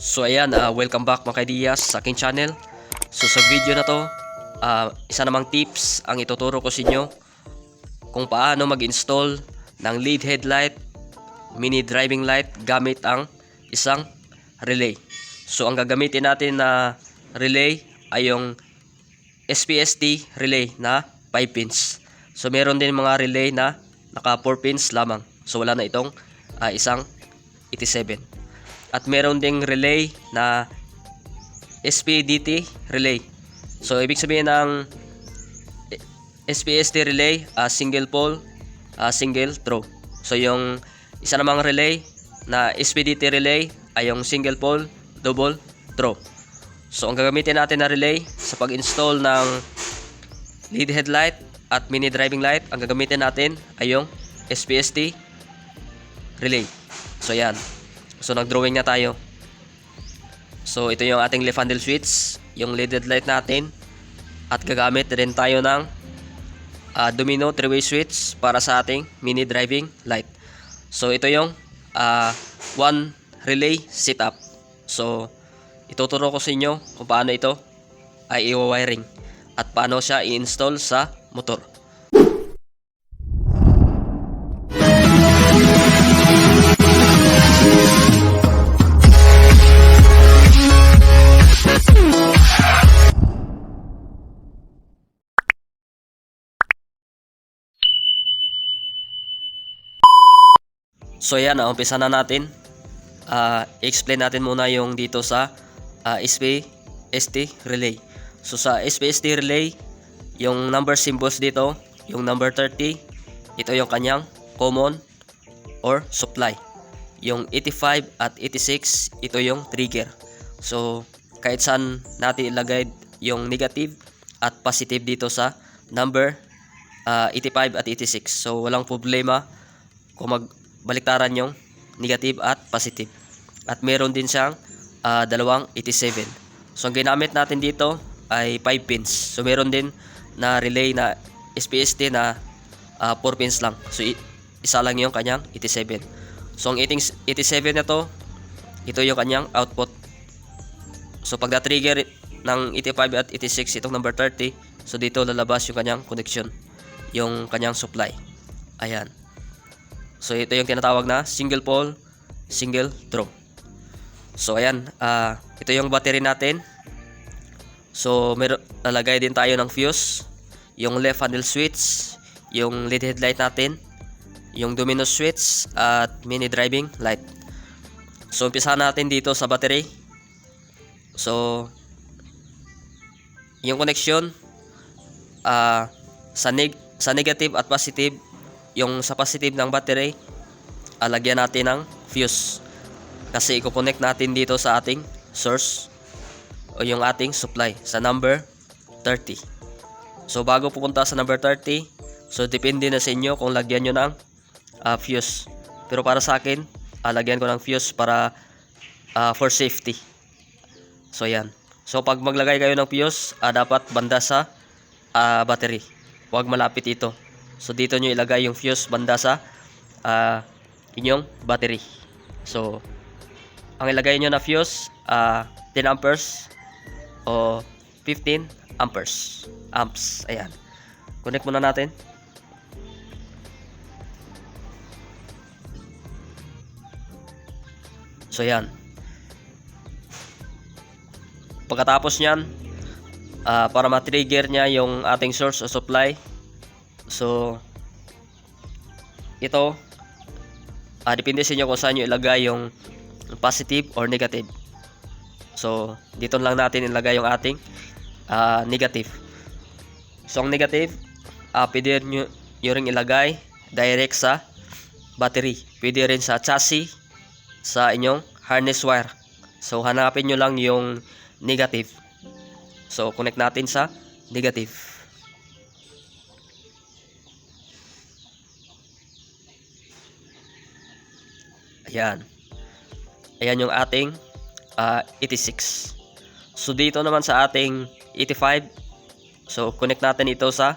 So ayan, welcome back mga kaidiyas sa aking channel. So sa video na to, isa namang tips ang ituturo ko sa inyo kung paano mag-install ng LED headlight, mini driving light gamit ang isang relay. So ang gagamitin natin na relay ay yung SPST relay na 5 pins. So meron din mga relay na naka 4 pins lamang. So wala na itong isang 87. At meron ding relay na SPDT relay. So ibig sabihin ng SPST relay, single pole, single throw. So yung isa namang relay na SPDT relay ay yung single pole, double throw. So ang gagamitin natin na relay sa pag-install ng LED headlight at mini driving light, ang gagamitin natin ay yung SPST relay. So yan. So nag-drawing na tayo. So ito yung ating left handle switch, yung LED headlight natin. At gagamit rin tayo ng domino 3-way switch para sa ating mini driving light. So ito yung one relay setup. So ituturo ko sa inyo kung paano ito ay i-wiring at paano siya i-install sa motor. So yan, umpisa na natin. I-explain natin muna yung dito sa SPST relay. So sa SPST relay, yung number symbols dito, yung number 30, ito yung kanyang common or supply. Yung 85 at 86, ito yung trigger. So kahit saan natin ilagay yung negative at positive dito sa number 85 at 86. So walang problema kung baliktaran yung negative at positive. At meron din siyang dalawang 87. So ang ginamit natin dito ay 5 pins. So meron din na relay na SPST na 4 pins lang. So isa lang yung kanyang 87. So ang 87 na to, ito yung kanyang output. So pag na-trigger ng 85 at 86 itong number 30, so dito lalabas yung kanyang connection, yung kanyang supply. Ayan. So ito yung tinatawag na single pole, single throw. So ayan, ito yung battery natin. So lalagay din tayo ng fuse, yung left handle switch, yung LED headlight natin, yung domino switch at mini driving light. So umpisahan natin dito sa battery. So yung connection sa negative at positive, yung sa positive ng battery, lagyan natin ng fuse kasi i-connect natin dito sa ating source o yung ating supply sa number 30. So bago pupunta sa number 30, so depende na sa inyo kung lagyan nyo ng fuse. Pero para sa akin, lagyan ko ng fuse para for safety. So yan. So pag maglagay kayo ng fuse, dapat banda sa battery, huwag malapit ito. So dito nyo ilagay yung fuse banda sa inyong battery. So ang ilagay nyo na fuse 10 amperes o 15 amps. Ayan. Connect muna natin. So yan. Pagkatapos nyan, para ma-trigger nya yung ating source o supply, so ito depende sa inyo kung saan nyo ilagay yung positive or negative. So dito lang natin ilagay yung ating negative. So ang negative, pwede nyo rin ilagay direct sa battery, pwede rin sa chassis, sa inyong harness wire. So hanapin nyo lang yung negative. So connect natin sa negative. Ayan. Ayan yung ating 86. So dito naman sa ating 85, so connect natin ito sa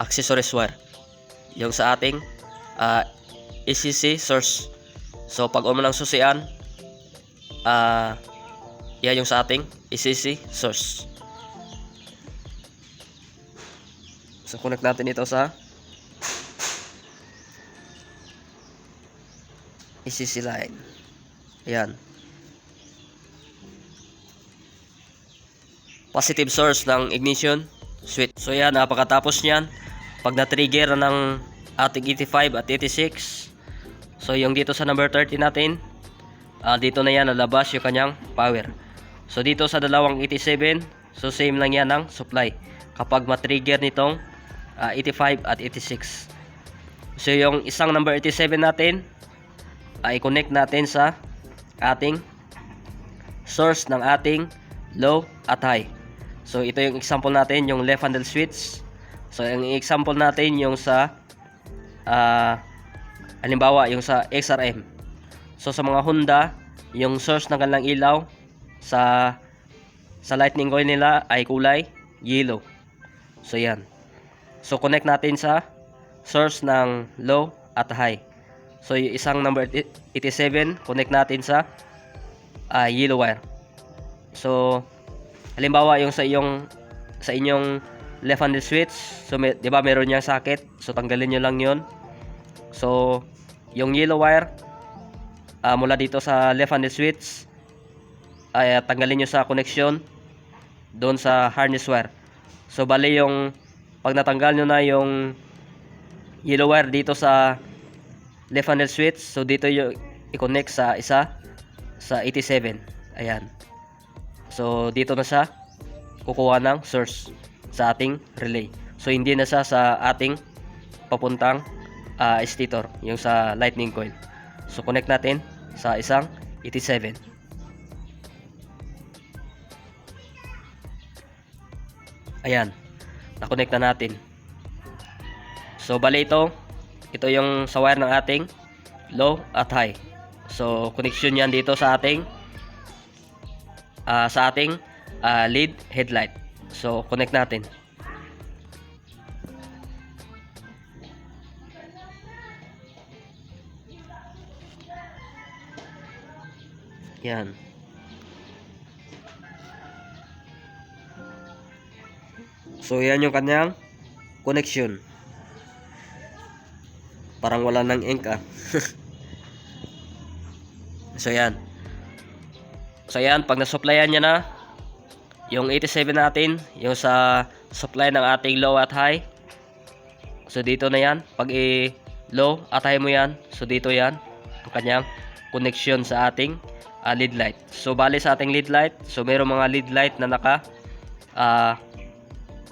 accessories wire, yung sa ating ACC source. So pag ng susian, yan yung sa ating ECC source. So connect natin ito sa ECC line. Ayan. Positive source ng ignition switch. So yan, pagkatapos nyan, pag na-trigger ng ating 85 at 86, so yung dito sa number 30 natin, dito na yan nalabas yung kanyang power. So dito sa dalawang 87, so same lang yan ng supply kapag ma-trigger nitong 85 at 86. So yung isang number 87 natin, i-connect natin sa ating source ng ating low at high. So ito yung example natin, yung left handle switch. So yung example natin yung sa halimbawa yung sa XRM. So sa mga Honda, yung source ng kanilang ilaw sa lightning coil nila ay kulay yellow. So yan. So connect natin sa source ng low at high. So yung isang number 87, connect natin sa yellow wire. So halimbawa yung sa inyong left handed switch, so di ba meron niyang socket, so tanggalin niyo lang 'yon. So yung yellow wire mula dito sa left handed switch ay tanggalin niyo sa connection doon sa harness wire. So bali yung pag natanggal niyo na yung yellow wire dito sa left handed switch, so dito yung i-connect sa isa sa 87. Ayan. So dito na siya kukuha ng source sa ating relay. So hindi na siya sa ating papuntang stator, yung sa lightning coil. So connect natin sa isang 87. Ayan, na-connect na natin. So bali ito yung sa wire ng ating low at high. So connection yan dito sa ating lead headlight. So connect natin. Yan. So yan yung kanyang connection. Parang wala ng ink So yan. So yan, pag na-supplyan niya na yung 87 natin, yung sa supply ng ating low at high, so dito na yan. Pag low at high mo yan, so dito yan ang kanyang connection sa ating lead light. So bali sa ating lead light, so mayroong mga lead light na naka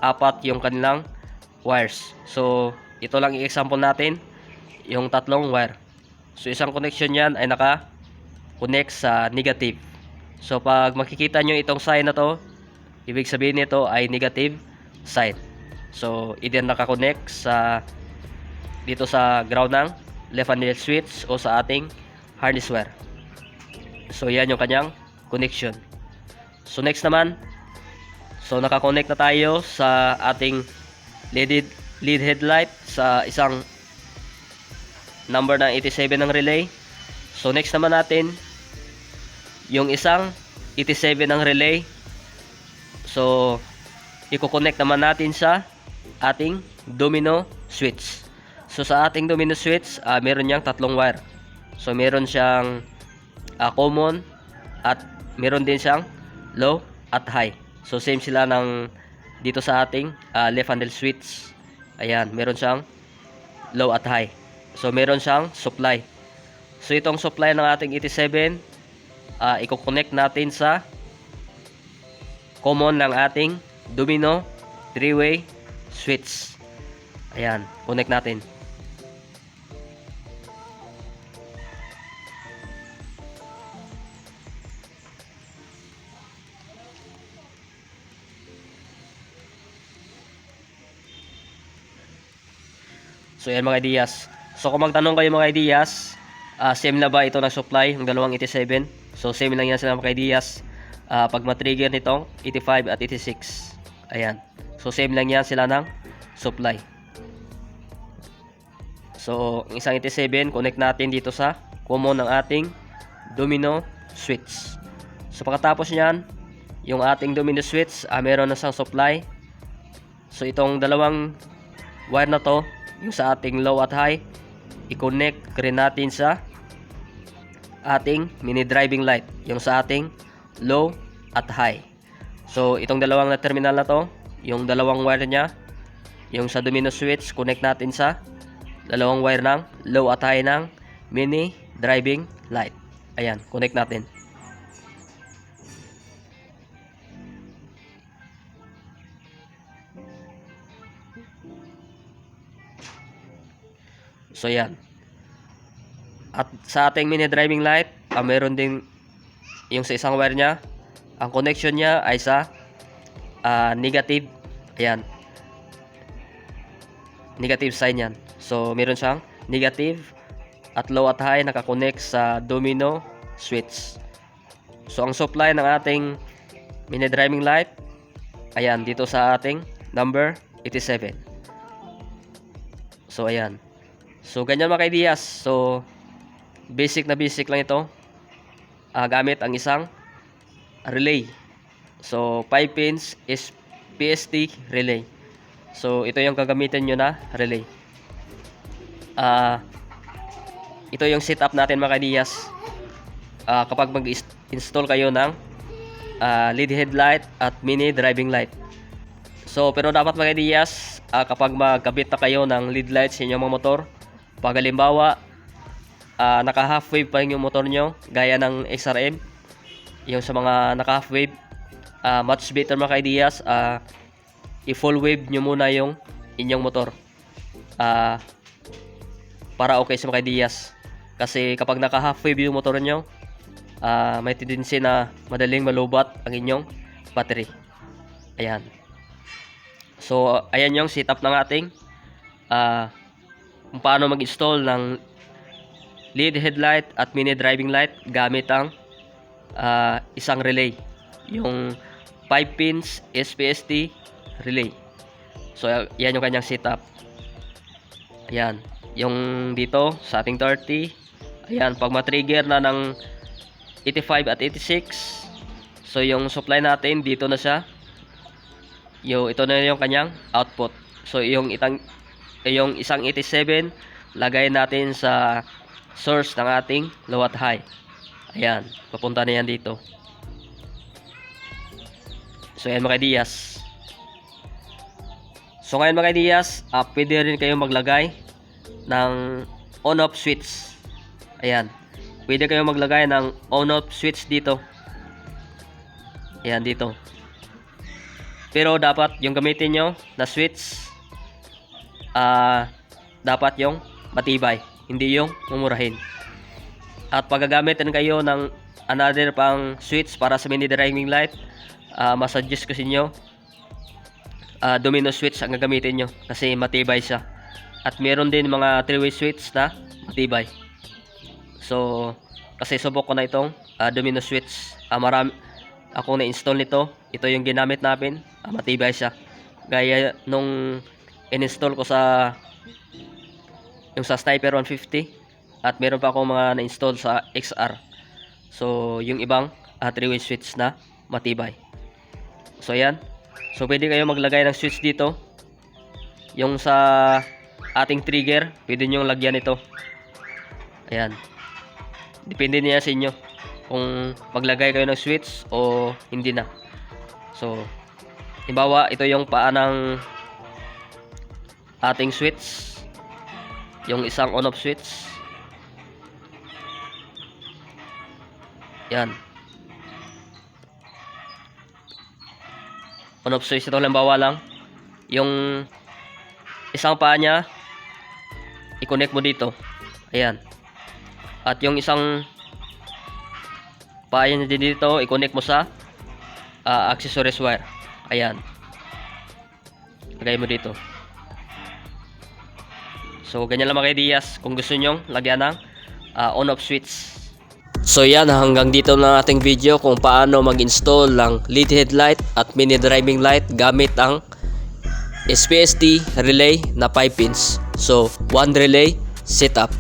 apat yung kanilang wires. So ito lang i-example natin, yung tatlong wire. So isang connection yan ay naka connect sa negative. So pag makikita nyo itong sign na to, ibig sabihin nito ay negative sign. So either naka-connect sa dito sa ground ng left handed switch o sa ating harness wire. So yan yung kanyang connection. So next naman, so naka-connect na tayo sa ating lead headlight sa isang number ng 87 ng relay. So next naman natin yung isang 87 ng relay. So i-connect naman natin sa ating domino switch. So sa ating domino switch, meron niyang tatlong wire. So meron siyang common at meron din siyang low at high. So same sila ng dito sa ating left handed switch. Ayan, meron siyang low at high. So meron siyang supply. So itong supply ng ating 87, i-connect natin sa common ng ating domino 3-way switch. Ayan, connect natin. So yan mga ideas. So kung magtanong kayo mga ideas, same na ba ito ng supply, ng dalawang 87? So same lang yan sila mga ideas. Pag matrigger nitong 85 at 86. Ayan. So same lang yan sila ng supply. So ang isang 87, connect natin dito sa common ng ating domino switch. So pagkatapos niyan, yung ating domino switch, meron na siyang supply. So itong dalawang wire na to, yung sa ating low at high, i-connect rin natin sa ating mini driving light, yung sa ating low at high. So itong dalawang na terminal na to, yung dalawang wire niya, yung sa domino switch, connect natin sa dalawang wire ng low at high ng mini driving light. Ayan, connect natin. So yan. At sa ating mini driving light, meron din yung sa isang wire niya, ang connection niya ay sa negative. Ayan, negative sign yan. So meron siyang negative at low at high nakakonect sa domino switch. So ang supply ng ating mini driving light, ayan, dito sa ating number 87. So ayan. So ganyan mga kaidiyas. So basic na basic lang ito. Gamit ang isang relay. So 5 pins is PST relay. So ito yung gagamitin nyo na relay. Ito yung setup natin mga kaidiyas. Kapag mag-install kayo ng LED headlight at mini driving light. So pero dapat mga kaidiyas, kapag magkabit na kayo ng LED light sa inyong mga motor, pag halimbawa naka half wave pa yung motor nyo, gaya ng XRM, yung sa mga naka half wave, much better mga kaidiyas, i-full wave nyo muna yung inyong motor para okay sa mga kaidiyas. Kasi kapag naka half wave yung motor nyo, may tendency na madaling malubat ang inyong battery. Ayan. So ayan yung setup ng ating kung paano mag-install ng LED headlight at mini driving light gamit ang isang relay, yung 5 pins SPST relay. So yan yung kanyang setup. Ayan, yung dito sa ating 30, ayan, pag ma-trigger na ng 85 at 86, so yung supply natin dito na siya, ito na yung kanyang output. So yung isang 87 lagay natin sa source ng ating low at high. Ayan, papunta na yan dito. So yan mga kaidiyas. So ngayon mga kaidiyas, pwede rin kayong maglagay ng on-off switch. Ayan, pwede kayong maglagay ng on-off switch dito. Ayan, dito. Pero dapat yung gamitin nyo na switch, dapat yung matibay, hindi yung mumurahin. At pag gagamitin kayo ng another pang switch para sa mini driving light, masuggest ko sa inyo domino switch ang gagamitin nyo kasi matibay siya. At meron din mga 3-way switch na matibay. So kasi subok ko na itong domino switch, marami ako na-install nito. Ito yung ginamit namin, matibay siya. Gaya nung in-install ko sa yung sa Sniper 150, at meron pa akong mga na-install sa XR. So yung ibang 3-way switch na matibay. So ayan. So pwede kayo maglagay ng switch dito. Yung sa ating trigger, pwede nyo lagyan ito. Ayan. Depende niya sa inyo kung maglagay kayo ng switch o hindi na. So halimbawa, ito yung paa ng ating switch, yung isang on-off switch. Yan, on-off switch ito. Halimbawa lang, yung isang paa nya i-connect mo dito. Ayan. At yung isang paa nya dito i-connect mo sa accessories wire. Ayan, lagay mo dito. So ganyan lang mga kaidiyas kung gusto nyong lagyan ng on-off switch. So yan, hanggang dito na ating video kung paano mag-install ng LED headlight at mini driving light gamit ang SPST relay na 5 pins. So 1 relay setup.